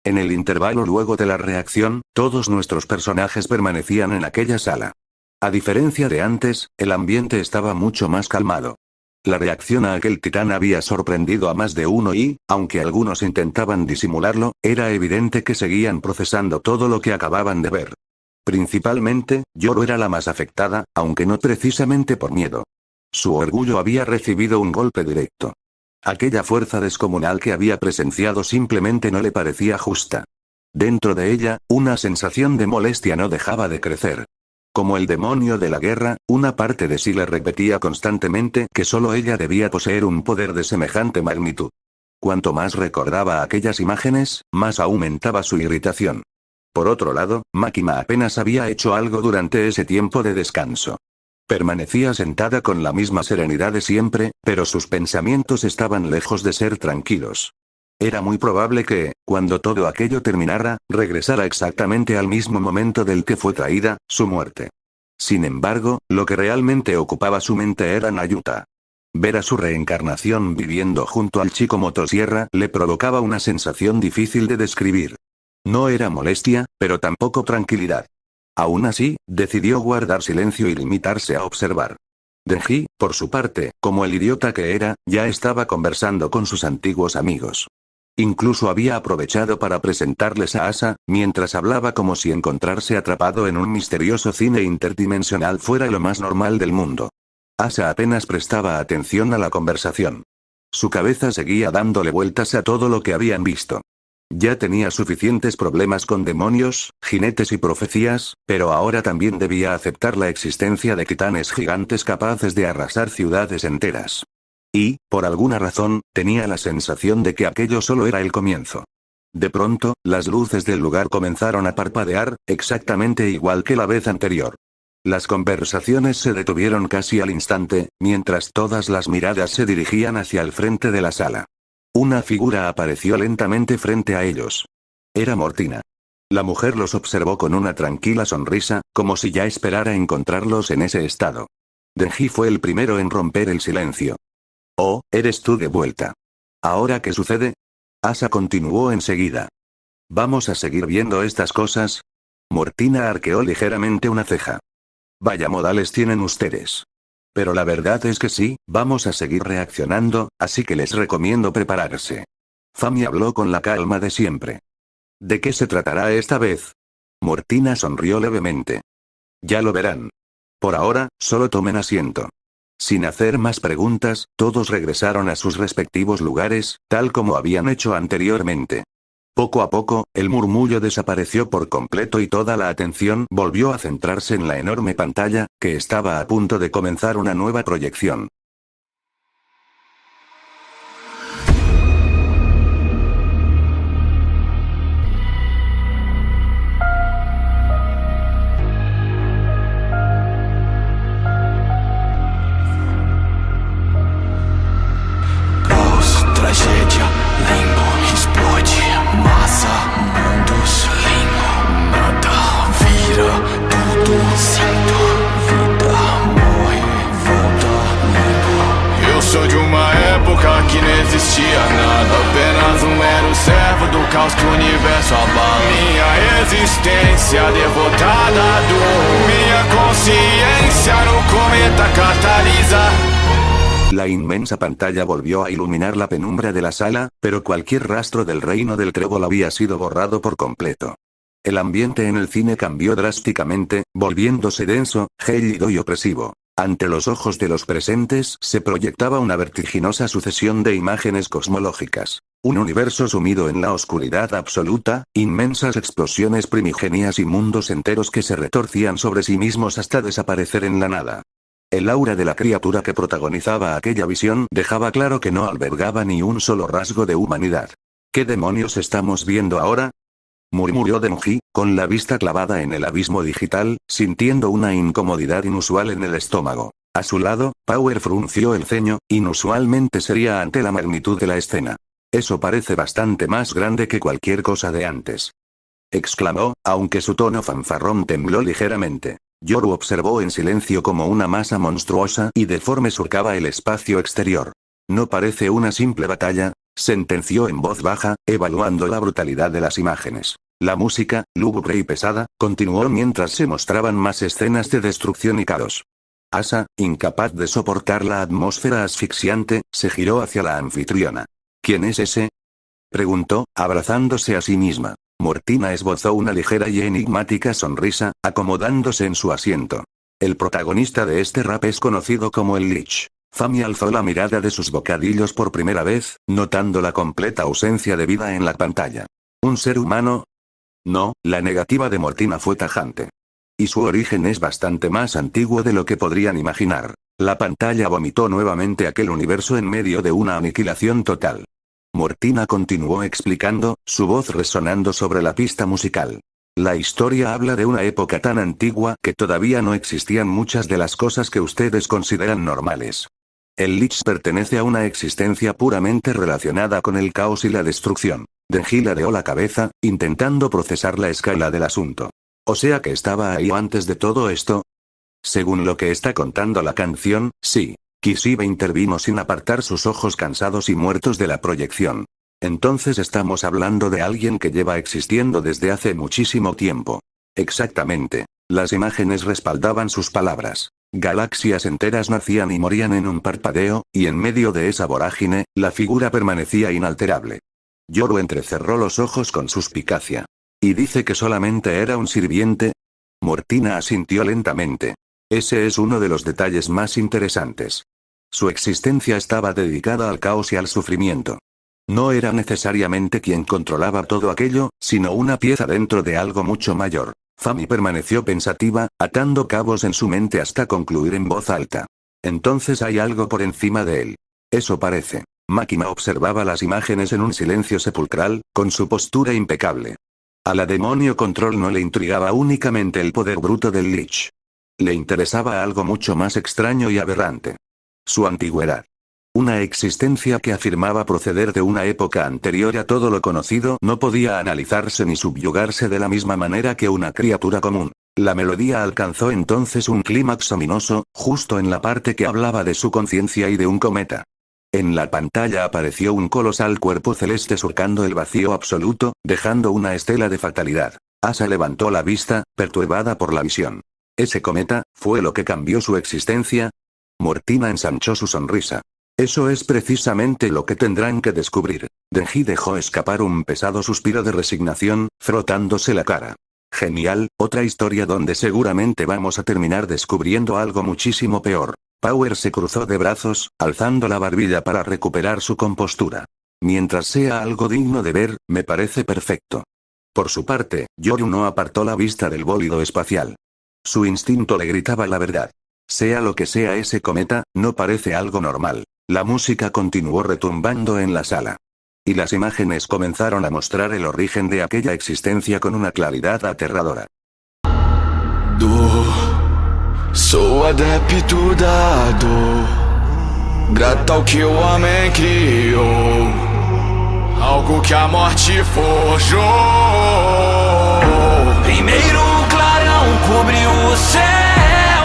En el intervalo luego de la reacción, todos nuestros personajes permanecían en aquella sala. A diferencia de antes, el ambiente estaba mucho más calmado. La reacción a aquel titán había sorprendido a más de uno y, aunque algunos intentaban disimularlo, era evidente que seguían procesando todo lo que acababan de ver. Principalmente, Yoru era la más afectada, aunque no precisamente por miedo. Su orgullo había recibido un golpe directo. Aquella fuerza descomunal que había presenciado simplemente no le parecía justa. Dentro de ella, una sensación de molestia no dejaba de crecer. Como el demonio de la guerra, una parte de sí le repetía constantemente que solo ella debía poseer un poder de semejante magnitud. Cuanto más recordaba aquellas imágenes, más aumentaba su irritación. Por otro lado, Makima apenas había hecho algo durante ese tiempo de descanso. Permanecía sentada con la misma serenidad de siempre, pero sus pensamientos estaban lejos de ser tranquilos. Era muy probable que, cuando todo aquello terminara, regresara exactamente al mismo momento del que fue traída, su muerte. Sin embargo, lo que realmente ocupaba su mente era Nayuta. Ver a su reencarnación viviendo junto al chico motosierra le provocaba una sensación difícil de describir. No era molestia, pero tampoco tranquilidad. Aún así, decidió guardar silencio y limitarse a observar. Denji, por su parte, como el idiota que era, ya estaba conversando con sus antiguos amigos. Incluso había aprovechado para presentarles a Asa, mientras hablaba como si encontrarse atrapado en un misterioso cine interdimensional fuera lo más normal del mundo. Asa apenas prestaba atención a la conversación. Su cabeza seguía dándole vueltas a todo lo que habían visto. Ya tenía suficientes problemas con demonios, jinetes y profecías, pero ahora también debía aceptar la existencia de titanes gigantes capaces de arrasar ciudades enteras. Y, por alguna razón, tenía la sensación de que aquello solo era el comienzo. De pronto, las luces del lugar comenzaron a parpadear, exactamente igual que la vez anterior. Las conversaciones se detuvieron casi al instante, mientras todas las miradas se dirigían hacia el frente de la sala. Una figura apareció lentamente frente a ellos. Era Mortina. La mujer los observó con una tranquila sonrisa, como si ya esperara encontrarlos en ese estado. Denji fue el primero en romper el silencio. «Oh, eres tú de vuelta. ¿Ahora qué sucede?» Asa continuó enseguida. «¿Vamos a seguir viendo estas cosas?» Mortina arqueó ligeramente una ceja. «Vaya modales tienen ustedes. Pero la verdad es que sí, vamos a seguir reaccionando, así que les recomiendo prepararse». Fami habló con la calma de siempre. «¿De qué se tratará esta vez?» Mortina sonrió levemente. «Ya lo verán. Por ahora, solo tomen asiento». Sin hacer más preguntas, todos regresaron a sus respectivos lugares, tal como habían hecho anteriormente. Poco a poco, el murmullo desapareció por completo y toda la atención volvió a centrarse en la enorme pantalla, que estaba a punto de comenzar una nueva proyección. Tragédia, limbo, explode, massa, mundos, limbo, nada, vira, tudo, sinto, vida, morre, volta, limbo. Eu sou de uma época que não existia nada, apenas mero servo do caos que o universo abala. Minha existência devotada à dor, minha consciência no cometa catalisa. La inmensa pantalla volvió a iluminar la penumbra de la sala, pero cualquier rastro del reino del trébol había sido borrado por completo. El ambiente en el cine cambió drásticamente, volviéndose denso, gélido y opresivo. Ante los ojos de los presentes se proyectaba una vertiginosa sucesión de imágenes cosmológicas. Un universo sumido en la oscuridad absoluta, inmensas explosiones primigenias y mundos enteros que se retorcían sobre sí mismos hasta desaparecer en la nada. El aura de la criatura que protagonizaba aquella visión dejaba claro que no albergaba ni un solo rasgo de humanidad. ¿Qué demonios estamos viendo ahora?, murmuró Denji, con la vista clavada en el abismo digital, sintiendo una incomodidad inusual en el estómago. A su lado, Power frunció el ceño, inusualmente seria ante la magnitud de la escena. «Eso parece bastante más grande que cualquier cosa de antes», exclamó, aunque su tono fanfarrón tembló ligeramente. Yoru observó en silencio como una masa monstruosa y deforme surcaba el espacio exterior. «No parece una simple batalla. sentenció en voz baja, evaluando la brutalidad de las imágenes. La música, lúgubre y pesada, continuó mientras se mostraban más escenas de destrucción y caos. Asa, incapaz de soportar la atmósfera asfixiante, se giró hacia la anfitriona. ¿Quién es ese?, preguntó, abrazándose a sí misma. Mortina esbozó una ligera y enigmática sonrisa, acomodándose en su asiento. El protagonista de este rap es conocido como el Lich. Fami alzó la mirada de sus bocadillos por primera vez, notando la completa ausencia de vida en la pantalla. ¿Un ser humano? No, la negativa de Mortina fue tajante. Y su origen es bastante más antiguo de lo que podrían imaginar. La pantalla vomitó nuevamente aquel universo en medio de una aniquilación total. Mortina continuó explicando, su voz resonando sobre la pista musical. La historia habla de una época tan antigua que todavía no existían muchas de las cosas que ustedes consideran normales. El Lich pertenece a una existencia puramente relacionada con el caos y la destrucción. Denji ladeó la cabeza, intentando procesar la escala del asunto. O sea que estaba ahí antes de todo esto. Según lo que está contando la canción, sí. Kishibe intervino sin apartar sus ojos cansados y muertos de la proyección. Entonces estamos hablando de alguien que lleva existiendo desde hace muchísimo tiempo. Exactamente. Las imágenes respaldaban sus palabras. Galaxias enteras nacían y morían en un parpadeo, y en medio de esa vorágine, la figura permanecía inalterable. Yoru entrecerró los ojos con suspicacia. ¿Y dice que solamente era un sirviente? Mortina asintió lentamente. Ese es uno de los detalles más interesantes. Su existencia estaba dedicada al caos y al sufrimiento. No era necesariamente quien controlaba todo aquello, sino una pieza dentro de algo mucho mayor. Fami permaneció pensativa, atando cabos en su mente hasta concluir en voz alta. Entonces hay algo por encima de él. Eso parece. Makima observaba las imágenes en un silencio sepulcral, con su postura impecable. A la demonio Control no le intrigaba únicamente el poder bruto del Lich. Le interesaba algo mucho más extraño y aberrante. Su antigüedad. Una existencia que afirmaba proceder de una época anterior a todo lo conocido no podía analizarse ni subyugarse de la misma manera que una criatura común. La melodía alcanzó entonces un clímax ominoso, justo en la parte que hablaba de su conciencia y de un cometa. En la pantalla apareció un colosal cuerpo celeste surcando el vacío absoluto, dejando una estela de fatalidad. Asa levantó la vista, perturbada por la visión. ¿Ese cometa fue lo que cambió su existencia? Mortina ensanchó su sonrisa. Eso es precisamente lo que tendrán que descubrir. Denji dejó escapar un pesado suspiro de resignación, frotándose la cara. Genial, otra historia donde seguramente vamos a terminar descubriendo algo muchísimo peor. Power se cruzó de brazos, alzando la barbilla para recuperar su compostura. Mientras sea algo digno de ver, me parece perfecto. Por su parte, Yoru no apartó la vista del bólido espacial. Su instinto le gritaba la verdad. Sea lo que sea ese cometa, no parece algo normal. La música continuó retumbando en la sala. Y las imágenes comenzaron a mostrar el origen de aquella existencia con una claridad aterradora. Sou adepto da dor, grato ao que o homem criou, algo que a morte forjou. Primeiro um clarão cobriu o céu,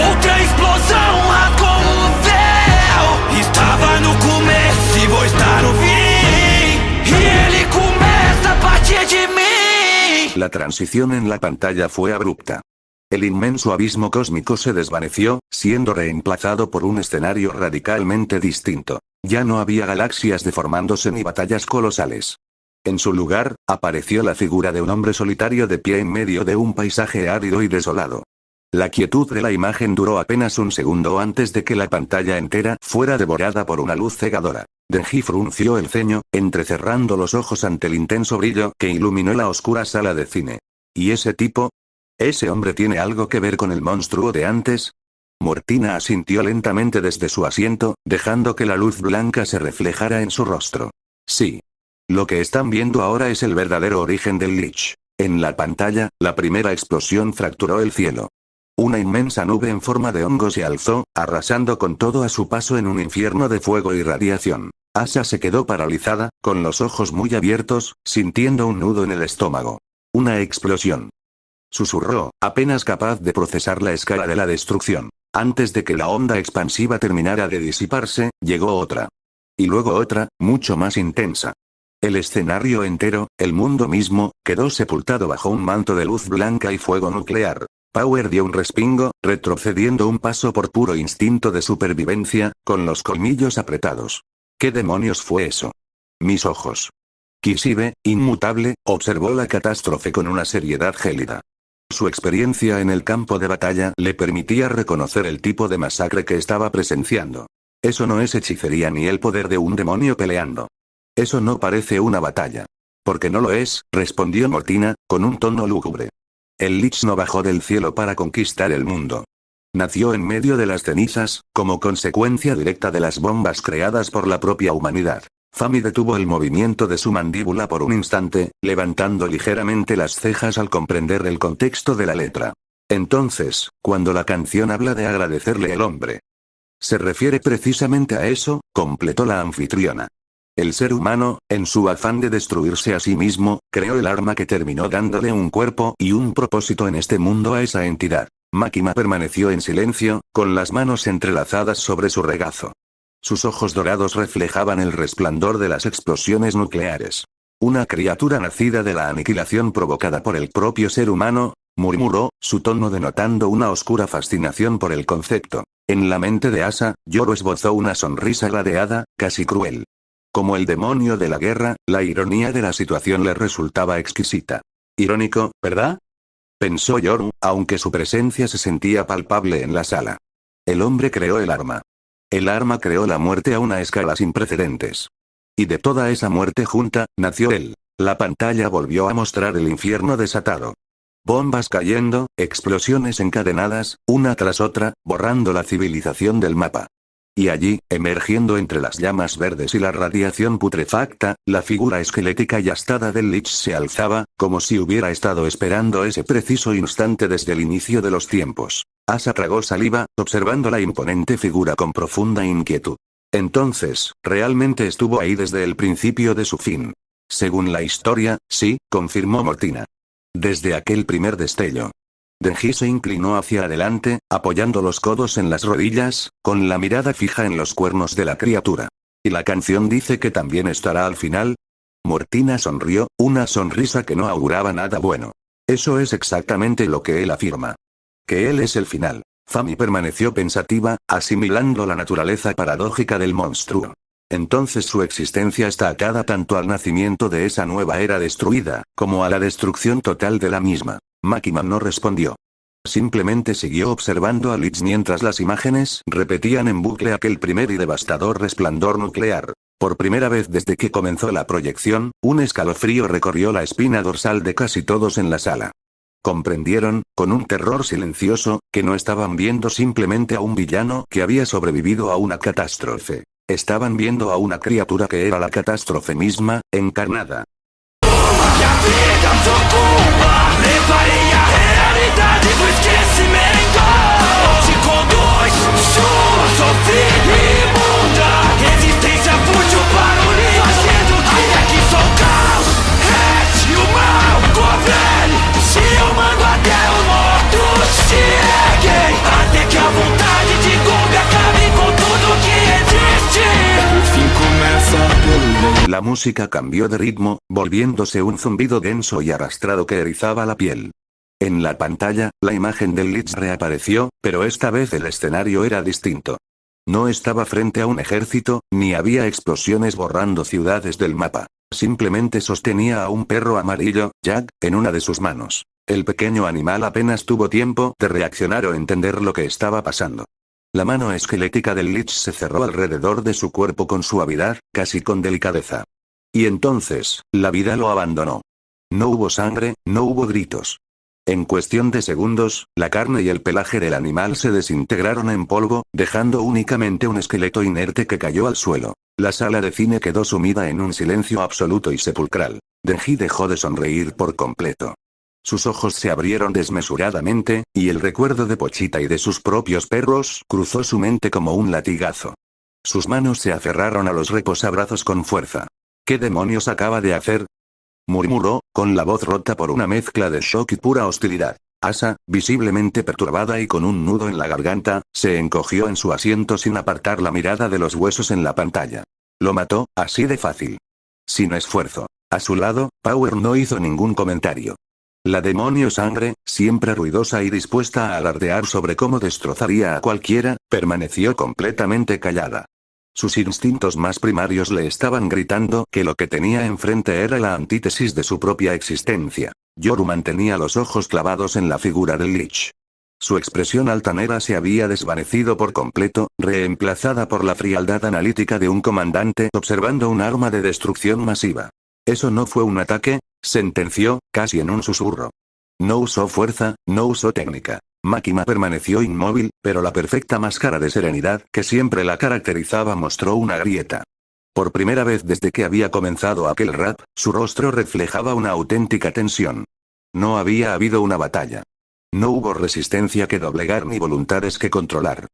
outra explosão rasgou o véu. Estava no começo e vou estar no fim, e ele começa a partir de mim. La transición en la pantalla fue abrupta. El inmenso abismo cósmico se desvaneció, siendo reemplazado por un escenario radicalmente distinto. Ya no había galaxias deformándose ni batallas colosales. En su lugar, apareció la figura de un hombre solitario de pie en medio de un paisaje árido y desolado. La quietud de la imagen duró apenas un segundo antes de que la pantalla entera fuera devorada por una luz cegadora. Denji frunció el ceño, entrecerrando los ojos ante el intenso brillo que iluminó la oscura sala de cine. ¿Y ese tipo? ¿Ese hombre tiene algo que ver con el monstruo de antes? Mortina asintió lentamente desde su asiento, dejando que la luz blanca se reflejara en su rostro. Sí. Lo que están viendo ahora es el verdadero origen del Lich. En la pantalla, la primera explosión fracturó el cielo. Una inmensa nube en forma de hongo se alzó, arrasando con todo a su paso en un infierno de fuego y radiación. Asa se quedó paralizada, con los ojos muy abiertos, sintiendo un nudo en el estómago. Una explosión. Susurró, apenas capaz de procesar la escala de la destrucción. Antes de que la onda expansiva terminara de disiparse, llegó otra. Y luego otra, mucho más intensa. El escenario entero, el mundo mismo, quedó sepultado bajo un manto de luz blanca y fuego nuclear. Power dio un respingo, retrocediendo un paso por puro instinto de supervivencia, con los colmillos apretados. ¿Qué demonios fue eso? Mis ojos. Kishibe, inmutable, observó la catástrofe con una seriedad gélida. Su experiencia en el campo de batalla le permitía reconocer el tipo de masacre que estaba presenciando. Eso no es hechicería ni el poder de un demonio peleando. Eso no parece una batalla. Porque no lo es, respondió Mortina, con un tono lúgubre. El Lich no bajó del cielo para conquistar el mundo. Nació en medio de las cenizas, como consecuencia directa de las bombas creadas por la propia humanidad. Fami detuvo el movimiento de su mandíbula por un instante, levantando ligeramente las cejas al comprender el contexto de la letra. Entonces, cuando la canción habla de agradecerle el hombre. Se refiere precisamente a eso, completó la anfitriona. El ser humano, en su afán de destruirse a sí mismo, creó el arma que terminó dándole un cuerpo y un propósito en este mundo a esa entidad. Makima permaneció en silencio, con las manos entrelazadas sobre su regazo. Sus ojos dorados reflejaban el resplandor de las explosiones nucleares. Una criatura nacida de la aniquilación provocada por el propio ser humano, murmuró, su tono denotando una oscura fascinación por el concepto. En la mente de Asa, Yoro esbozó una sonrisa ladeada, casi cruel. Como el demonio de la guerra, la ironía de la situación le resultaba exquisita. Irónico, ¿verdad? Pensó Yoru, aunque su presencia se sentía palpable en la sala. El hombre creó el arma. El arma creó la muerte a una escala sin precedentes. Y de toda esa muerte junta, nació él. La pantalla volvió a mostrar el infierno desatado. Bombas cayendo, explosiones encadenadas, una tras otra, borrando la civilización del mapa. Y allí, emergiendo entre las llamas verdes y la radiación putrefacta, la figura esquelética y astada del Lich se alzaba, como si hubiera estado esperando ese preciso instante desde el inicio de los tiempos. Asa tragó saliva, observando la imponente figura con profunda inquietud. Entonces, realmente estuvo ahí desde el principio de su fin. Según la historia, sí, confirmó Mortina. Desde aquel primer destello. Denji se inclinó hacia adelante, apoyando los codos en las rodillas, con la mirada fija en los cuernos de la criatura. ¿Y la canción dice que también estará al final? Mortina sonrió, una sonrisa que no auguraba nada bueno. Eso es exactamente lo que él afirma. Que él es el final. Fami permaneció pensativa, asimilando la naturaleza paradójica del monstruo. Entonces su existencia está atada tanto al nacimiento de esa nueva era destruida, como a la destrucción total de la misma. Makima no respondió. Simplemente siguió observando a Lich mientras las imágenes repetían en bucle aquel primer y devastador resplandor nuclear. Por primera vez desde que comenzó la proyección, un escalofrío recorrió la espina dorsal de casi todos en la sala. Comprendieron, con un terror silencioso, que no estaban viendo simplemente a un villano que había sobrevivido a una catástrofe. Estaban viendo a una criatura que era la catástrofe misma, encarnada. Levaria a realidade do esquecimento. Te conduz, chuva, sofrida imunda. Resistência fútil para o livro. Fazendo até que só o caos reste o mal governe. Se eu mando até os mortos cheguem. Até que a vontade de Gumbi acabe com tudo que existe. O fim começa pelo meio. La música cambió de ritmo, volviéndose un zumbido denso y arrastrado que erizaba la piel. En la pantalla, la imagen del Lich reapareció, pero esta vez el escenario era distinto. No estaba frente a un ejército, ni había explosiones borrando ciudades del mapa. Simplemente sostenía a un perro amarillo, Jack, en una de sus manos. El pequeño animal apenas tuvo tiempo de reaccionar o entender lo que estaba pasando. La mano esquelética del Lich se cerró alrededor de su cuerpo con suavidad, casi con delicadeza. Y entonces, la vida lo abandonó. No hubo sangre, no hubo gritos. En cuestión de segundos, la carne y el pelaje del animal se desintegraron en polvo, dejando únicamente un esqueleto inerte que cayó al suelo. La sala de cine quedó sumida en un silencio absoluto y sepulcral. Denji dejó de sonreír por completo. Sus ojos se abrieron desmesuradamente, y el recuerdo de Pochita y de sus propios perros cruzó su mente como un latigazo. Sus manos se aferraron a los reposabrazos con fuerza. ¿Qué demonios acaba de hacer? Murmuró, con la voz rota por una mezcla de shock y pura hostilidad. Asa, visiblemente perturbada y con un nudo en la garganta, se encogió en su asiento sin apartar la mirada de los huesos en la pantalla. Lo mató, así de fácil. Sin esfuerzo. A su lado, Power no hizo ningún comentario. La demonio sangre, siempre ruidosa y dispuesta a alardear sobre cómo destrozaría a cualquiera, permaneció completamente callada. Sus instintos más primarios le estaban gritando que lo que tenía enfrente era la antítesis de su propia existencia. Yoru mantenía los ojos clavados en la figura del Lich. Su expresión altanera se había desvanecido por completo, reemplazada por la frialdad analítica de un comandante observando un arma de destrucción masiva. Eso no fue un ataque, sentenció, casi en un susurro. No usó fuerza, no usó técnica. Makima permaneció inmóvil, pero la perfecta máscara de serenidad que siempre la caracterizaba mostró una grieta. Por primera vez desde que había comenzado aquel rap, su rostro reflejaba una auténtica tensión. No había habido una batalla. No hubo resistencia que doblegar ni voluntades que controlar.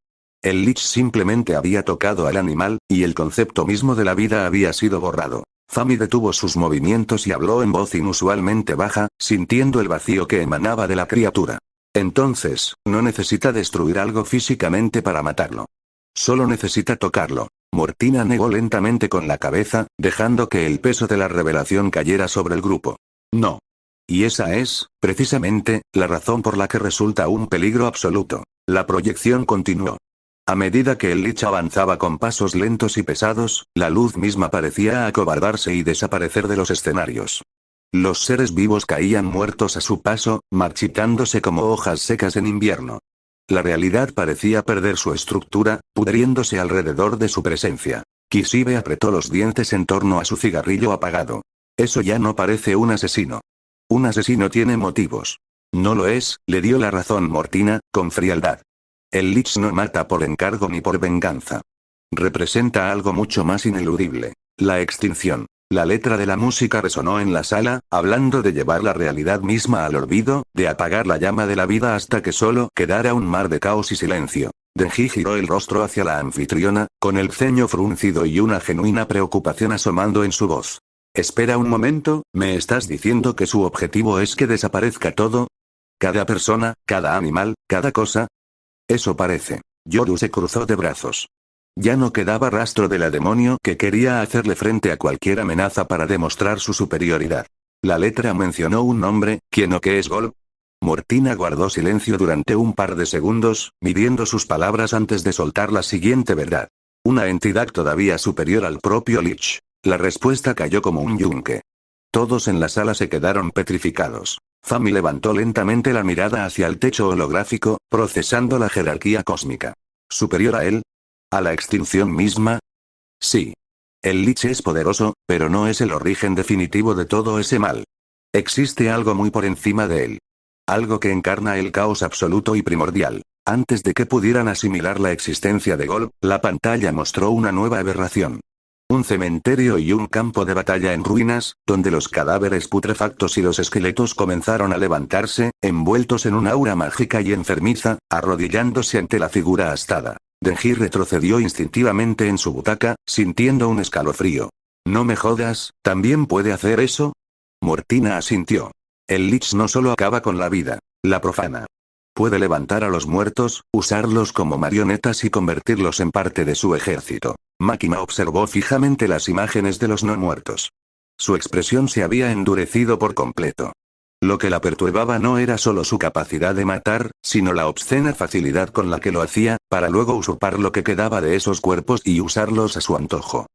El Lich simplemente había tocado al animal, y el concepto mismo de la vida había sido borrado. Fami detuvo sus movimientos y habló en voz inusualmente baja, sintiendo el vacío que emanaba de la criatura. Entonces, no necesita destruir algo físicamente para matarlo. Solo necesita tocarlo. Mortina negó lentamente con la cabeza, dejando que el peso de la revelación cayera sobre el grupo. No. Y esa es, precisamente, la razón por la que resulta un peligro absoluto. La proyección continuó. A medida que el Lich avanzaba con pasos lentos y pesados, la luz misma parecía acobardarse y desaparecer de los escenarios. Los seres vivos caían muertos a su paso, marchitándose como hojas secas en invierno. La realidad parecía perder su estructura, pudriéndose alrededor de su presencia. Kishibe apretó los dientes en torno a su cigarrillo apagado. Eso ya no parece un asesino. Un asesino tiene motivos. No lo es, le dio la razón Mortina, con frialdad. El Lich no mata por encargo ni por venganza. Representa algo mucho más ineludible. La extinción. La letra de la música resonó en la sala, hablando de llevar la realidad misma al olvido, de apagar la llama de la vida hasta que solo quedara un mar de caos y silencio. Denji giró el rostro hacia la anfitriona, con el ceño fruncido y una genuina preocupación asomando en su voz. Espera un momento, ¿me estás diciendo que su objetivo es que desaparezca todo? ¿Cada persona, cada animal, cada cosa? Eso parece. Yoru se cruzó de brazos. Ya no quedaba rastro de la demonio que quería hacerle frente a cualquier amenaza para demostrar su superioridad. La letra mencionó un nombre, ¿quién o qué es Gol? Mortina guardó silencio durante un par de segundos, midiendo sus palabras antes de soltar la siguiente verdad. Una entidad todavía superior al propio Lich. La respuesta cayó como un yunque. Todos en la sala se quedaron petrificados. Fami levantó lentamente la mirada hacia el techo holográfico, procesando la jerarquía cósmica. ¿Superior a él? ¿A la extinción misma? Sí. El Lich es poderoso, pero no es el origen definitivo de todo ese mal. Existe algo muy por encima de él. Algo que encarna el caos absoluto y primordial. Antes de que pudieran asimilar la existencia de Gol, la pantalla mostró una nueva aberración. Un cementerio y un campo de batalla en ruinas, donde los cadáveres putrefactos y los esqueletos comenzaron a levantarse, envueltos en un aura mágica y enfermiza, arrodillándose ante la figura astada. Denji retrocedió instintivamente en su butaca, sintiendo un escalofrío. «No me jodas, ¿también puede hacer eso?» Mortina asintió. El Lich no solo acaba con la vida, la profana. Puede levantar a los muertos, usarlos como marionetas y convertirlos en parte de su ejército. Makima observó fijamente las imágenes de los no muertos. Su expresión se había endurecido por completo. Lo que la perturbaba no era solo su capacidad de matar, sino la obscena facilidad con la que lo hacía, para luego usurpar lo que quedaba de esos cuerpos y usarlos a su antojo.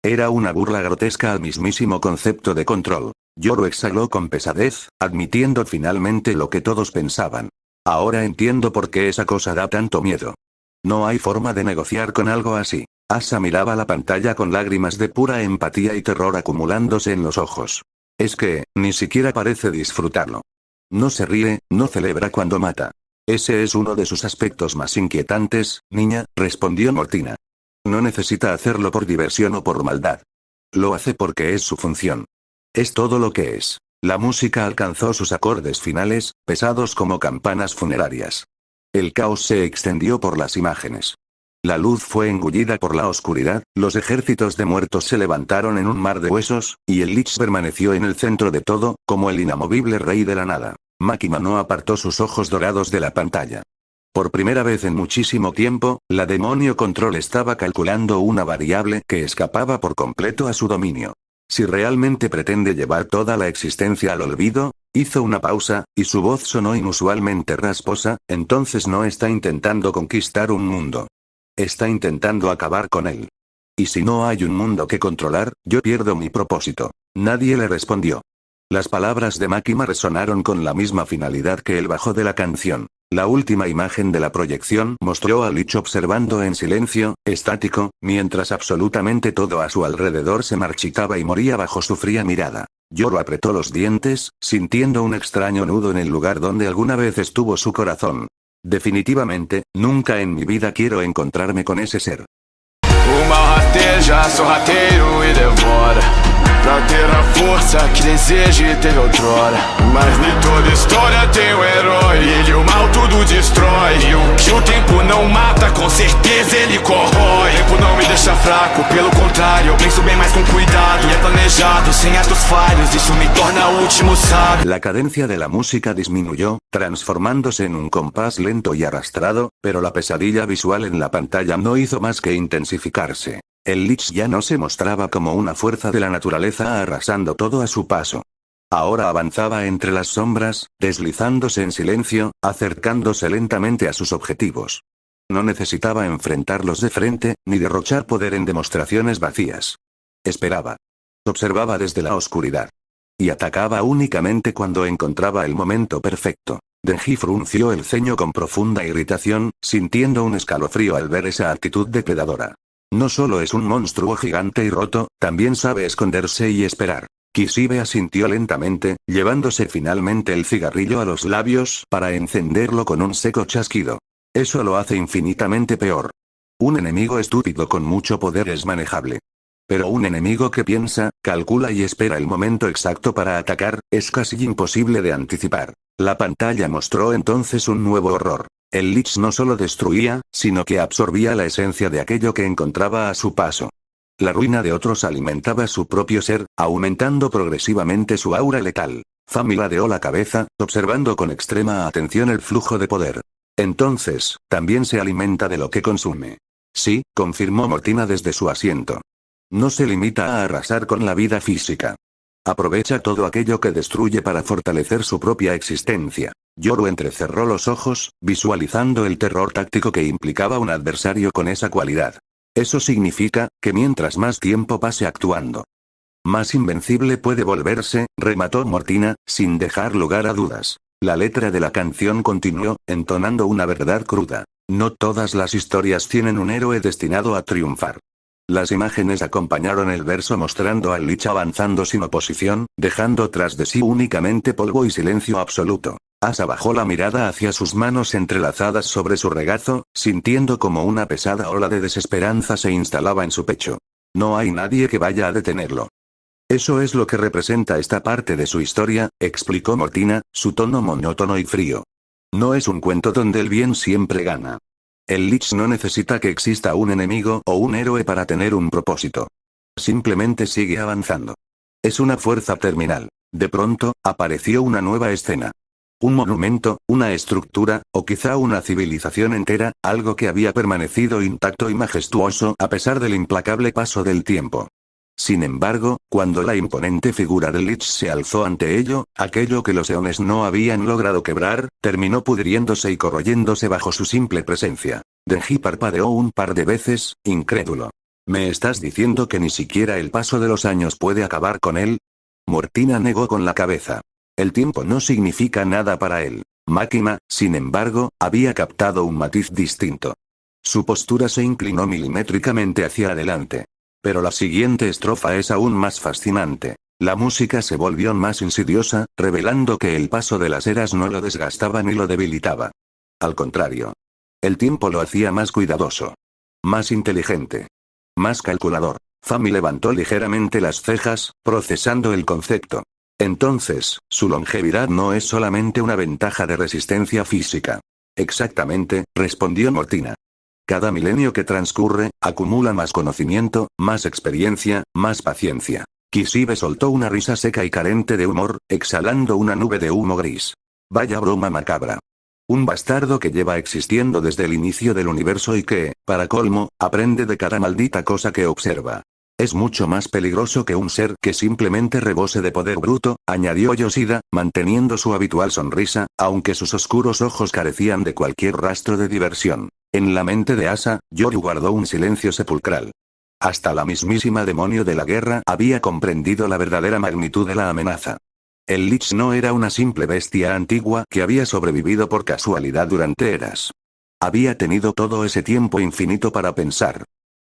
Era una burla grotesca al mismísimo concepto de control. Yoru exhaló con pesadez, admitiendo finalmente lo que todos pensaban. Ahora entiendo por qué esa cosa da tanto miedo. No hay forma de negociar con algo así. Asa miraba la pantalla con lágrimas de pura empatía y terror acumulándose en los ojos. Es que, ni siquiera parece disfrutarlo. No se ríe, no celebra cuando mata. Ese es uno de sus aspectos más inquietantes, niña, respondió Mortina. No necesita hacerlo por diversión o por maldad. Lo hace porque es su función. Es todo lo que es. La música alcanzó sus acordes finales, pesados como campanas funerarias. El caos se extendió por las imágenes. La luz fue engullida por la oscuridad, los ejércitos de muertos se levantaron en un mar de huesos, y el Lich permaneció en el centro de todo, como el inamovible rey de la nada. Makima no apartó sus ojos dorados de la pantalla. Por primera vez en muchísimo tiempo, la demonio control estaba calculando una variable que escapaba por completo a su dominio. Si realmente pretende llevar toda la existencia al olvido, hizo una pausa, y su voz sonó inusualmente rasposa, entonces no está intentando conquistar un mundo. Está intentando acabar con él. Y si no hay un mundo que controlar, yo pierdo mi propósito. Nadie le respondió. Las palabras de Makima resonaron con la misma finalidad que el bajo de la canción. La última imagen de la proyección mostró a Lich observando en silencio, estático, mientras absolutamente todo a su alrededor se marchitaba y moría bajo su fría mirada. Yoru apretó los dientes, sintiendo un extraño nudo en el lugar donde alguna vez estuvo su corazón. Definitivamente, nunca en mi vida quiero encontrarme con ese ser. O mal rasteja sorrateiro e devora, pra ter a força que deseja e teve outrora. Mas nem toda história tem um herói, ele o mal tudo destrói. E o que o tempo não mata, com certeza ele corrói. O tempo não me deixa fraco, pelo contrário, eu penso bem mais com cuidado. E é planejado, sem atos falhos, isso me torna o último sábio. La cadencia de la música disminuyó, transformándose en un compás lento y arrastrado, pero la pesadilla visual en la pantalla no hizo más que intensificarse. El Lich ya no se mostraba como una fuerza de la naturaleza arrasando todo a su paso. Ahora avanzaba entre las sombras, deslizándose en silencio, acercándose lentamente a sus objetivos. No necesitaba enfrentarlos de frente, ni derrochar poder en demostraciones vacías. Esperaba. Observaba desde la oscuridad. Y atacaba únicamente cuando encontraba el momento perfecto. Denji frunció el ceño con profunda irritación, sintiendo un escalofrío al ver esa actitud depredadora. No solo es un monstruo gigante y roto, también sabe esconderse y esperar. Kishibe asintió lentamente, llevándose finalmente el cigarrillo a los labios para encenderlo con un seco chasquido. Eso lo hace infinitamente peor. Un enemigo estúpido con mucho poder es manejable. Pero un enemigo que piensa, calcula y espera el momento exacto para atacar, es casi imposible de anticipar. La pantalla mostró entonces un nuevo horror. El Lich no solo destruía, sino que absorbía la esencia de aquello que encontraba a su paso. La ruina de otros alimentaba su propio ser, aumentando progresivamente su aura letal. Fami ladeó la cabeza, observando con extrema atención el flujo de poder. Entonces, también se alimenta de lo que consume. Sí, confirmó Mortina desde su asiento. No se limita a arrasar con la vida física. Aprovecha todo aquello que destruye para fortalecer su propia existencia. Yoru entrecerró los ojos, visualizando el terror táctico que implicaba un adversario con esa cualidad. Eso significa, que mientras más tiempo pase actuando, más invencible puede volverse, remató Mortina, sin dejar lugar a dudas. La letra de la canción continuó, entonando una verdad cruda. No todas las historias tienen un héroe destinado a triunfar. Las imágenes acompañaron el verso mostrando al Lich avanzando sin oposición, dejando tras de sí únicamente polvo y silencio absoluto. Asa bajó la mirada hacia sus manos entrelazadas sobre su regazo, sintiendo como una pesada ola de desesperanza se instalaba en su pecho. No hay nadie que vaya a detenerlo. Eso es lo que representa esta parte de su historia, explicó Mortina, su tono monótono y frío. No es un cuento donde el bien siempre gana. El Lich no necesita que exista un enemigo o un héroe para tener un propósito. Simplemente sigue avanzando. Es una fuerza terminal. De pronto, apareció una nueva escena. Un monumento, una estructura, o quizá una civilización entera, algo que había permanecido intacto y majestuoso a pesar del implacable paso del tiempo. Sin embargo, cuando la imponente figura de Lich se alzó ante ello, aquello que los eones no habían logrado quebrar, terminó pudriéndose y corroyéndose bajo su simple presencia. Denji parpadeó un par de veces, incrédulo. ¿Me estás diciendo que ni siquiera el paso de los años puede acabar con él? Mortina negó con la cabeza. El tiempo no significa nada para él. Makima, sin embargo, había captado un matiz distinto. Su postura se inclinó milimétricamente hacia adelante. Pero la siguiente estrofa es aún más fascinante. La música se volvió más insidiosa, revelando que el paso de las eras no lo desgastaba ni lo debilitaba. Al contrario. El tiempo lo hacía más cuidadoso. Más inteligente. Más calculador. Fami levantó ligeramente las cejas, procesando el concepto. Entonces, su longevidad no es solamente una ventaja de resistencia física. Exactamente, respondió Mortina. Cada milenio que transcurre, acumula más conocimiento, más experiencia, más paciencia. Kishibe soltó una risa seca y carente de humor, exhalando una nube de humo gris. Vaya broma macabra. Un bastardo que lleva existiendo desde el inicio del universo y que, para colmo, aprende de cada maldita cosa que observa. Es mucho más peligroso que un ser que simplemente rebose de poder bruto, añadió Yoshida, manteniendo su habitual sonrisa, aunque sus oscuros ojos carecían de cualquier rastro de diversión. En la mente de Asa, Yoru guardó un silencio sepulcral. Hasta la mismísima demonio de la guerra había comprendido la verdadera magnitud de la amenaza. El Lich no era una simple bestia antigua que había sobrevivido por casualidad durante eras. Había tenido todo ese tiempo infinito para pensar.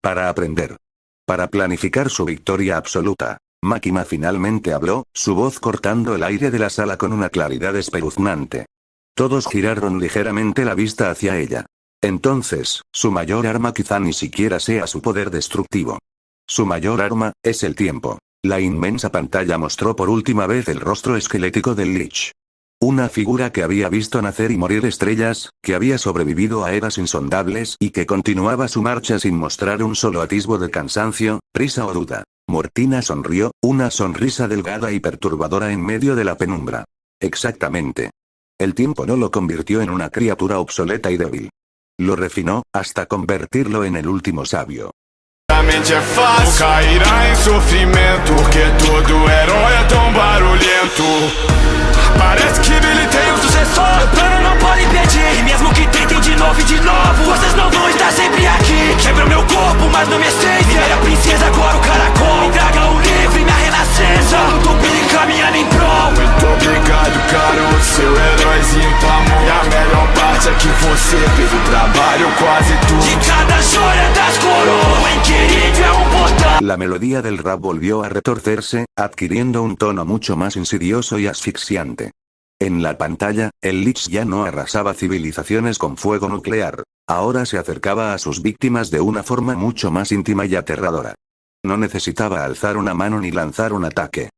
Para aprender. Para planificar su victoria absoluta. Makima finalmente habló, su voz cortando el aire de la sala con una claridad espeluznante. Todos giraron ligeramente la vista hacia ella. Entonces, su mayor arma quizá ni siquiera sea su poder destructivo. Su mayor arma, es el tiempo. La inmensa pantalla mostró por última vez el rostro esquelético del Lich. Una figura que había visto nacer y morir estrellas, que había sobrevivido a eras insondables y que continuaba su marcha sin mostrar un solo atisbo de cansancio, prisa o duda. Mortina sonrió, una sonrisa delgada y perturbadora en medio de la penumbra. Exactamente. El tiempo no lo convirtió en una criatura obsoleta y débil. Lo refinó, hasta convertirlo en el último sabio. A mente é fácil, cairá em sofrimento, porque todo herói é tão barulhento. Parece que Billy tem um sucessor, o plano não pode impedir, e mesmo que tentem de novo e de novo, vocês não vão estar sempre aqui. Quebra meu corpo, mas não me essência. Minha princesa, agora o caracol, traga o livro e minha renascença. Do Billy caminhando em prol. Muito obrigado, cara, o seu heróizinho tá bom. E a melhor parte é que você fez o trabalho quase tudo. De cada joia das coroas, La melodía del rap volvió a retorcerse, adquiriendo un tono mucho más insidioso y asfixiante. En la pantalla, el Lich ya no arrasaba civilizaciones con fuego nuclear. Ahora se acercaba a sus víctimas de una forma mucho más íntima y aterradora. No necesitaba alzar una mano ni lanzar un ataque.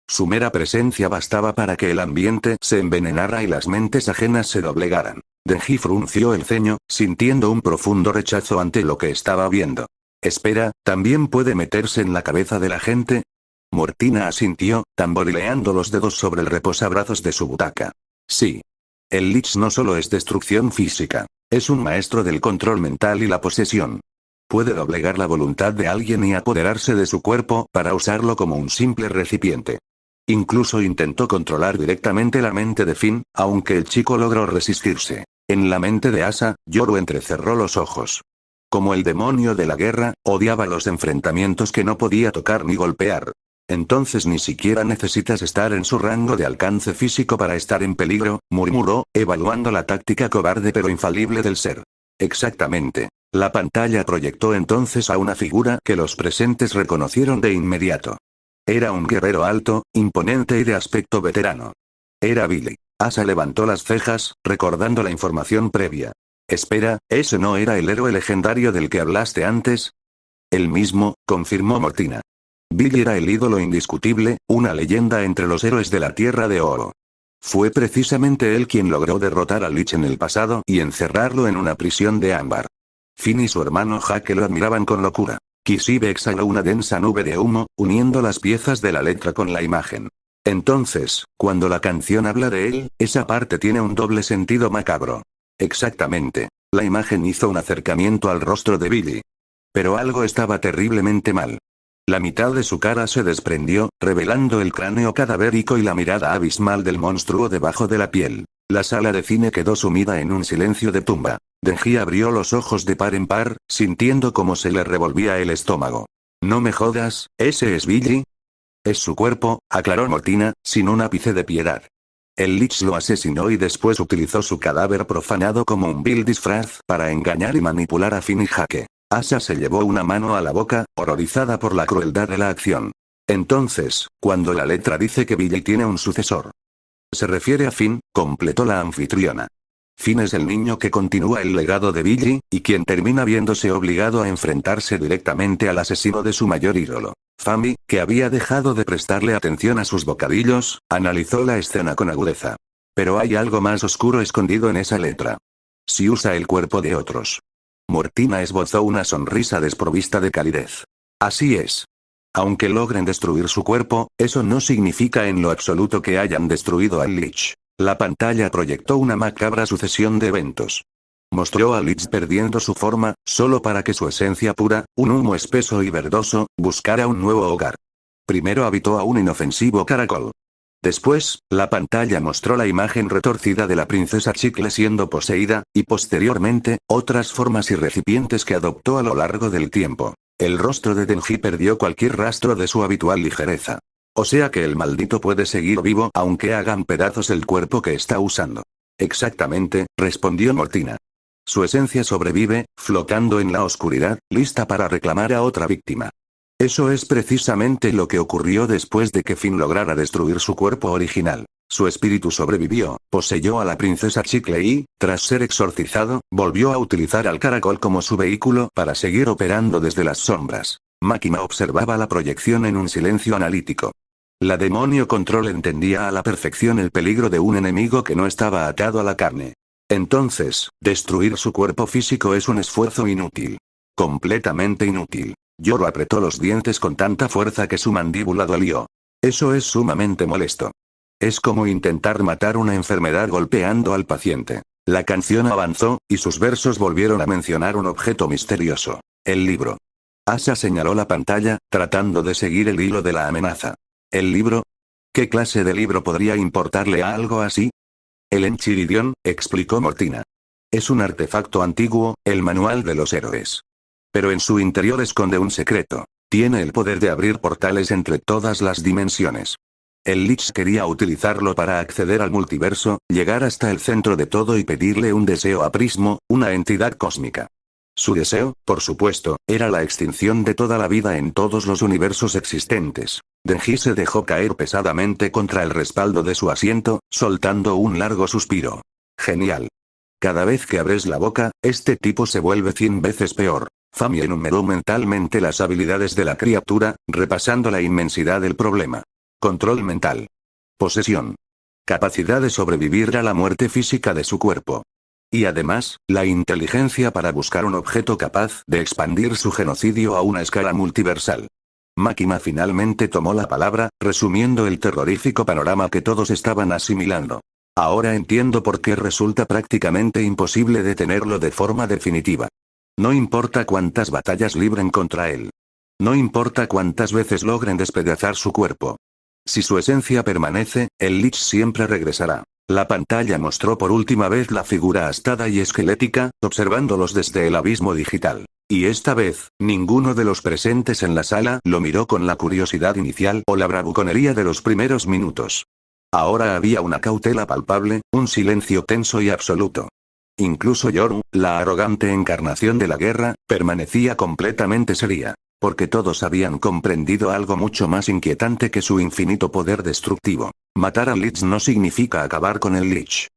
Su mera presencia bastaba para que el ambiente se envenenara y las mentes ajenas se doblegaran. Denji frunció el ceño, sintiendo un profundo rechazo ante lo que estaba viendo. Espera, ¿también puede meterse en la cabeza de la gente? Mortina asintió, tamborileando los dedos sobre el reposabrazos de su butaca. Sí. El Lich no solo es destrucción física. Es un maestro del control mental y la posesión. Puede doblegar la voluntad de alguien y apoderarse de su cuerpo para usarlo como un simple recipiente. Incluso intentó controlar directamente la mente de Finn, aunque el chico logró resistirse. En la mente de Asa, Yoru entrecerró los ojos. Como el demonio de la guerra, odiaba los enfrentamientos que no podía tocar ni golpear. Entonces ni siquiera necesitas estar en su rango de alcance físico para estar en peligro, murmuró, evaluando la táctica cobarde pero infalible del ser. Exactamente. La pantalla proyectó entonces a una figura que los presentes reconocieron de inmediato. Era un guerrero alto, imponente y de aspecto veterano. Era Billy. Asa levantó las cejas, recordando la información previa. Espera, ¿ese no era el héroe legendario del que hablaste antes? El mismo, confirmó Mortina. Billy era el ídolo indiscutible, una leyenda entre los héroes de la Tierra de Oro. Fue precisamente él quien logró derrotar a Lich en el pasado y encerrarlo en una prisión de ámbar. Finn y su hermano Hake lo admiraban con locura. Kishibe exhaló una densa nube de humo, uniendo las piezas de la letra con la imagen. Entonces, cuando la canción habla de él, esa parte tiene un doble sentido macabro. Exactamente. La imagen hizo un acercamiento al rostro de Billy. Pero algo estaba terriblemente mal. La mitad de su cara se desprendió, revelando el cráneo cadavérico y la mirada abismal del monstruo debajo de la piel. La sala de cine quedó sumida en un silencio de tumba. Denji abrió los ojos de par en par, sintiendo cómo se le revolvía el estómago. No me jodas, ¿ese es Billy? Es su cuerpo, aclaró Mortina, sin un ápice de piedad. El Lich lo asesinó y después utilizó su cadáver profanado como un vil disfraz para engañar y manipular a Finn y Hake. Asa se llevó una mano a la boca, horrorizada por la crueldad de la acción. Entonces, cuando la letra dice que Billy tiene un sucesor. Se refiere a Finn, completó la anfitriona. Finn es el niño que continúa el legado de Billy, y quien termina viéndose obligado a enfrentarse directamente al asesino de su mayor ídolo. Fami, que había dejado de prestarle atención a sus bocadillos, analizó la escena con agudeza. Pero hay algo más oscuro escondido en esa letra. Si usa el cuerpo de otros. Mortina esbozó una sonrisa desprovista de calidez. Así es. Aunque logren destruir su cuerpo, eso no significa en lo absoluto que hayan destruido al Lich. La pantalla proyectó una macabra sucesión de eventos. Mostró a Lich perdiendo su forma, solo para que su esencia pura, un humo espeso y verdoso, buscara un nuevo hogar. Primero habitó a un inofensivo caracol. Después, la pantalla mostró la imagen retorcida de la princesa Chicle siendo poseída, y posteriormente, otras formas y recipientes que adoptó a lo largo del tiempo. El rostro de Denji perdió cualquier rastro de su habitual ligereza. O sea que el maldito puede seguir vivo aunque hagan pedazos el cuerpo que está usando. Exactamente, respondió Mortina. Su esencia sobrevive, flotando en la oscuridad, lista para reclamar a otra víctima. Eso es precisamente lo que ocurrió después de que Finn lograra destruir su cuerpo original. Su espíritu sobrevivió, poseyó a la princesa Chicle y, tras ser exorcizado, volvió a utilizar al caracol como su vehículo para seguir operando desde las sombras. Makima observaba la proyección en un silencio analítico. La demonio control entendía a la perfección el peligro de un enemigo que no estaba atado a la carne. Entonces, destruir su cuerpo físico es un esfuerzo inútil. Completamente inútil. Yoro apretó los dientes con tanta fuerza que su mandíbula dolió. Eso es sumamente molesto. Es como intentar matar una enfermedad golpeando al paciente. La canción avanzó, y sus versos volvieron a mencionar un objeto misterioso. El libro. Asa señaló la pantalla, tratando de seguir el hilo de la amenaza. ¿El libro? ¿Qué clase de libro podría importarle a algo así? El Enchiridion, explicó Mortina. Es un artefacto antiguo, el manual de los héroes. Pero en su interior esconde un secreto. Tiene el poder de abrir portales entre todas las dimensiones. El Lich quería utilizarlo para acceder al multiverso, llegar hasta el centro de todo y pedirle un deseo a Prismo, una entidad cósmica. Su deseo, por supuesto, era la extinción de toda la vida en todos los universos existentes. Denji se dejó caer pesadamente contra el respaldo de su asiento, soltando un largo suspiro. Genial. Cada vez que abres la boca, este tipo se vuelve 100 veces peor. Fami enumeró mentalmente las habilidades de la criatura, repasando la inmensidad del problema. Control mental. Posesión. Capacidad de sobrevivir a la muerte física de su cuerpo. Y además, la inteligencia para buscar un objeto capaz de expandir su genocidio a una escala multiversal. Makima finalmente tomó la palabra, resumiendo el terrorífico panorama que todos estaban asimilando. Ahora entiendo por qué resulta prácticamente imposible detenerlo de forma definitiva. No importa cuántas batallas libren contra él. No importa cuántas veces logren despedazar su cuerpo. Si su esencia permanece, el Lich siempre regresará. La pantalla mostró por última vez la figura astada y esquelética, observándolos desde el abismo digital. Y esta vez, ninguno de los presentes en la sala lo miró con la curiosidad inicial o la bravuconería de los primeros minutos. Ahora había una cautela palpable, un silencio tenso y absoluto. Incluso Yoru, la arrogante encarnación de la guerra, permanecía completamente seria. Porque todos habían comprendido algo mucho más inquietante que su infinito poder destructivo. Matar al Lich no significa acabar con el Lich.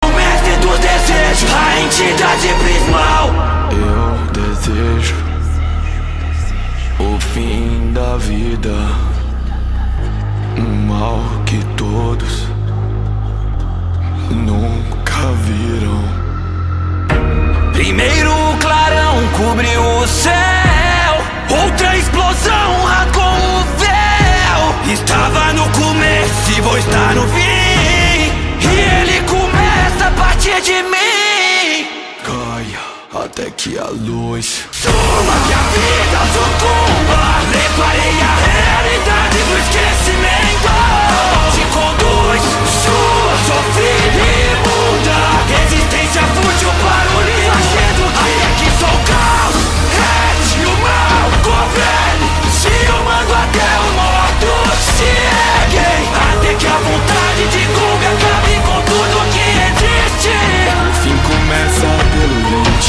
Mestre dos desejos, a entidade prismal. Eu desejo o fim da vida, um mal que todos nunca viram. Primeiro o clarão cobriu o céu, outra explosão rasgou o véu. Estava no começo e vou estar no fim, e ele começa a partir de mim. Caia até que a luz suma, que a vida sucumba. Preparei a realidade do esquecimento. Te conduz, sua sofrida imunda. Existência fútil para o livro, fazendo até que sou o caos. E o mal governe, se eu mando até os mortos seguem, até que a vontade de Kung acabe com tudo que existe. O fim começa pelo Lich.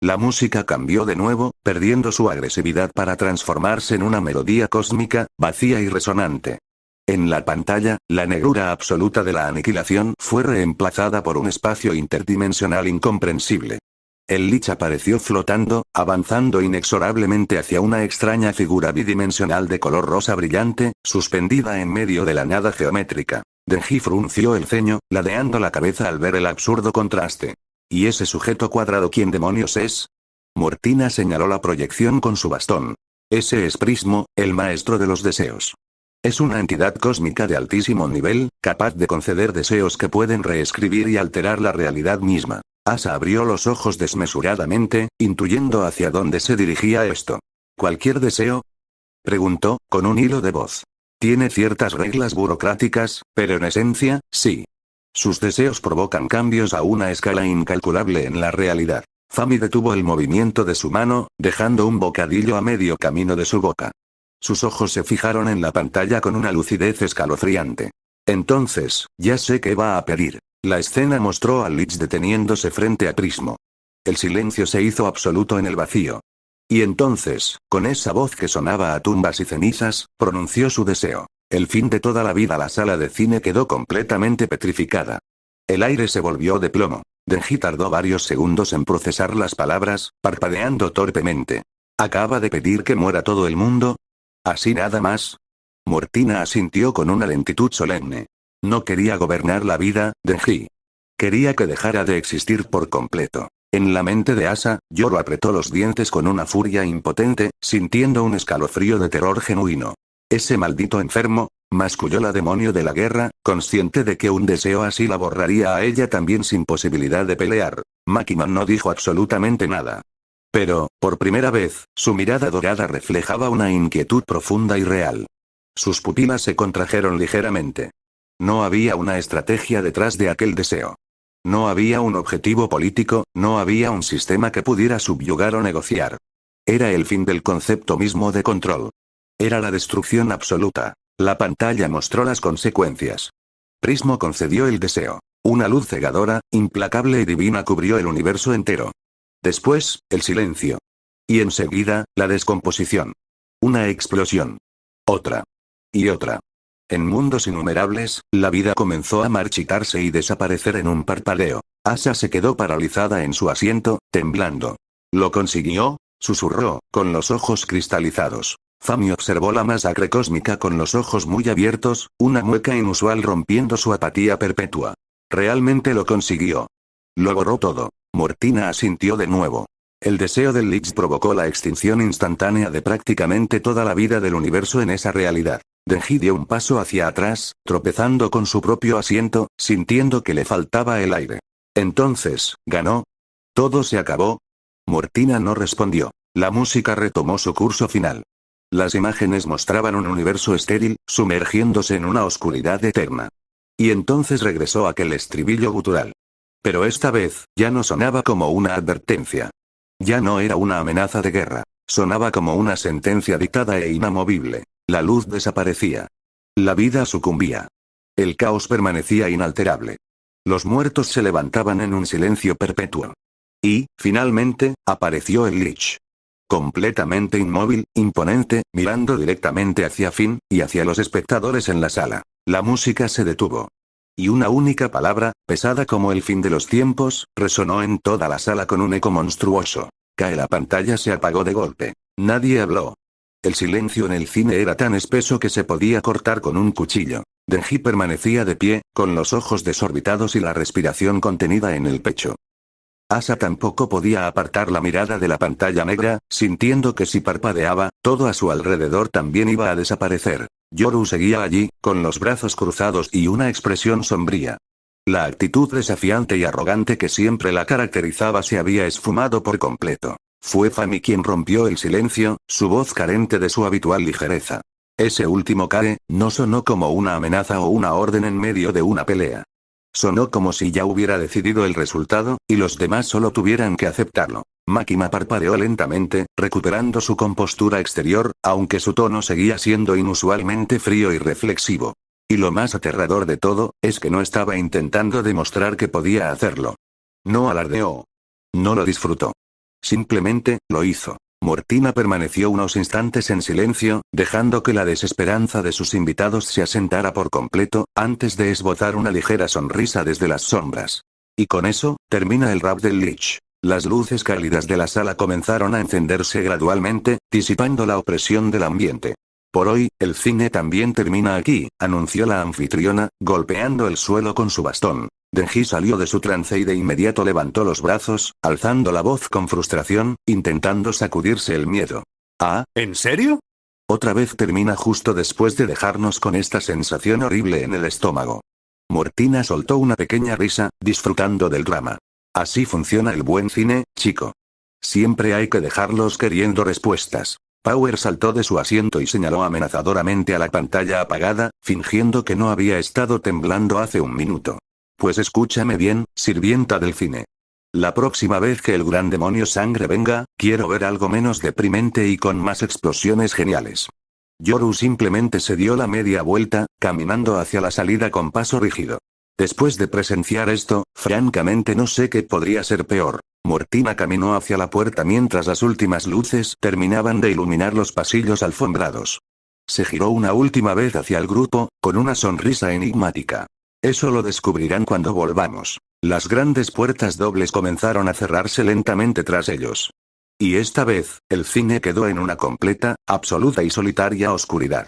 La música cambió de nuevo, perdiendo su agresividad para transformarse en una melodía cósmica, vacía y resonante. En la pantalla, la negrura absoluta de la aniquilación fue reemplazada por un espacio interdimensional incomprensible. El Lich apareció flotando, avanzando inexorablemente hacia una extraña figura bidimensional de color rosa brillante, suspendida en medio de la nada geométrica. Denji frunció el ceño, ladeando la cabeza al ver el absurdo contraste. ¿Y ese sujeto cuadrado quién demonios es? Mortina señaló la proyección con su bastón. Ese es Prismo, el maestro de los deseos. Es una entidad cósmica de altísimo nivel, capaz de conceder deseos que pueden reescribir y alterar la realidad misma. Asa abrió los ojos desmesuradamente, intuyendo hacia dónde se dirigía esto. ¿Cualquier deseo? Preguntó, con un hilo de voz. Tiene ciertas reglas burocráticas, pero en esencia, sí. Sus deseos provocan cambios a una escala incalculable en la realidad. Fami detuvo el movimiento de su mano, dejando un bocadillo a medio camino de su boca. Sus ojos se fijaron en la pantalla con una lucidez escalofriante. Entonces, ya sé qué va a pedir. La escena mostró a Lich deteniéndose frente a Prismo. El silencio se hizo absoluto en el vacío. Y entonces, con esa voz que sonaba a tumbas y cenizas, pronunció su deseo. El fin de toda la vida. La sala de cine quedó completamente petrificada. El aire se volvió de plomo. Denji tardó varios segundos en procesar las palabras, parpadeando torpemente. ¿Acaba de pedir que muera todo el mundo? ¿Así nada más? Mortina asintió con una lentitud solemne. No quería gobernar la vida, Denji. Quería que dejara de existir por completo. En la mente de Asa, Yoro apretó los dientes con una furia impotente, sintiendo un escalofrío de terror genuino. Ese maldito enfermo, masculló la demonio de la guerra, consciente de que un deseo así la borraría a ella también sin posibilidad de pelear. Makima no dijo absolutamente nada. Pero, por primera vez, su mirada dorada reflejaba una inquietud profunda y real. Sus pupilas se contrajeron ligeramente. No había una estrategia detrás de aquel deseo. No había un objetivo político, no había un sistema que pudiera subyugar o negociar. Era el fin del concepto mismo de control. Era la destrucción absoluta. La pantalla mostró las consecuencias. Prismo concedió el deseo. Una luz cegadora, implacable y divina cubrió el universo entero. Después, el silencio. Y enseguida, la descomposición. Una explosión. Otra. Y otra. En mundos innumerables, la vida comenzó a marchitarse y desaparecer en un parpadeo. Asa se quedó paralizada en su asiento, temblando. ¿Lo consiguió? Susurró, con los ojos cristalizados. Fami observó la masacre cósmica con los ojos muy abiertos, una mueca inusual rompiendo su apatía perpetua. Realmente lo consiguió. Lo borró todo. Mortina asintió de nuevo. El deseo del Lich provocó la extinción instantánea de prácticamente toda la vida del universo en esa realidad. Denji dio un paso hacia atrás, tropezando con su propio asiento, sintiendo que le faltaba el aire. Entonces, ¿ganó? ¿Todo se acabó? Mortina no respondió. La música retomó su curso final. Las imágenes mostraban un universo estéril, sumergiéndose en una oscuridad eterna. Y entonces regresó aquel estribillo gutural. Pero esta vez, ya no sonaba como una advertencia. Ya no era una amenaza de guerra. Sonaba como una sentencia dictada e inamovible. La luz desaparecía. La vida sucumbía. El caos permanecía inalterable. Los muertos se levantaban en un silencio perpetuo. Y, finalmente, apareció el Lich. Completamente inmóvil, imponente, mirando directamente hacia Finn, y hacia los espectadores en la sala. La música se detuvo. Y una única palabra, pesada como el fin de los tiempos, resonó en toda la sala con un eco monstruoso. La pantalla se apagó de golpe. Nadie habló. El silencio en el cine era tan espeso que se podía cortar con un cuchillo. Denji permanecía de pie, con los ojos desorbitados y la respiración contenida en el pecho. Asa tampoco podía apartar la mirada de la pantalla negra, sintiendo que si parpadeaba, todo a su alrededor también iba a desaparecer. Yoru seguía allí, con los brazos cruzados y una expresión sombría. La actitud desafiante y arrogante que siempre la caracterizaba se había esfumado por completo. Fue Fami quien rompió el silencio, su voz carente de su habitual ligereza. Ese último "Kae" no sonó como una amenaza o una orden en medio de una pelea. Sonó como si ya hubiera decidido el resultado, y los demás solo tuvieran que aceptarlo. Makima parpadeó lentamente, recuperando su compostura exterior, aunque su tono seguía siendo inusualmente frío y reflexivo. Y lo más aterrador de todo, es que no estaba intentando demostrar que podía hacerlo. No alardeó. No lo disfrutó. Simplemente, lo hizo. Mortina permaneció unos instantes en silencio, dejando que la desesperanza de sus invitados se asentara por completo, antes de esbozar una ligera sonrisa desde las sombras. Y con eso, termina el rap del Lich. Las luces cálidas de la sala comenzaron a encenderse gradualmente, disipando la opresión del ambiente. Por hoy, el cine también termina aquí, anunció la anfitriona, golpeando el suelo con su bastón. Denji salió de su trance y de inmediato levantó los brazos, alzando la voz con frustración, intentando sacudirse el miedo. ¿Ah, en serio? Otra vez termina justo después de dejarnos con esta sensación horrible en el estómago. Mortina soltó una pequeña risa, disfrutando del drama. Así funciona el buen cine, chico. Siempre hay que dejarlos queriendo respuestas. Power saltó de su asiento y señaló amenazadoramente a la pantalla apagada, fingiendo que no había estado temblando hace un minuto. Pues escúchame bien, sirvienta del cine. La próxima vez que el gran demonio sangre venga, quiero ver algo menos deprimente y con más explosiones geniales. Yoru simplemente se dio la media vuelta, caminando hacia la salida con paso rígido. Después de presenciar esto, francamente no sé qué podría ser peor. Mortina caminó hacia la puerta mientras las últimas luces terminaban de iluminar los pasillos alfombrados. Se giró una última vez hacia el grupo, con una sonrisa enigmática. Eso lo descubrirán cuando volvamos. Las grandes puertas dobles comenzaron a cerrarse lentamente tras ellos. Y esta vez, el cine quedó en una completa, absoluta y solitaria oscuridad.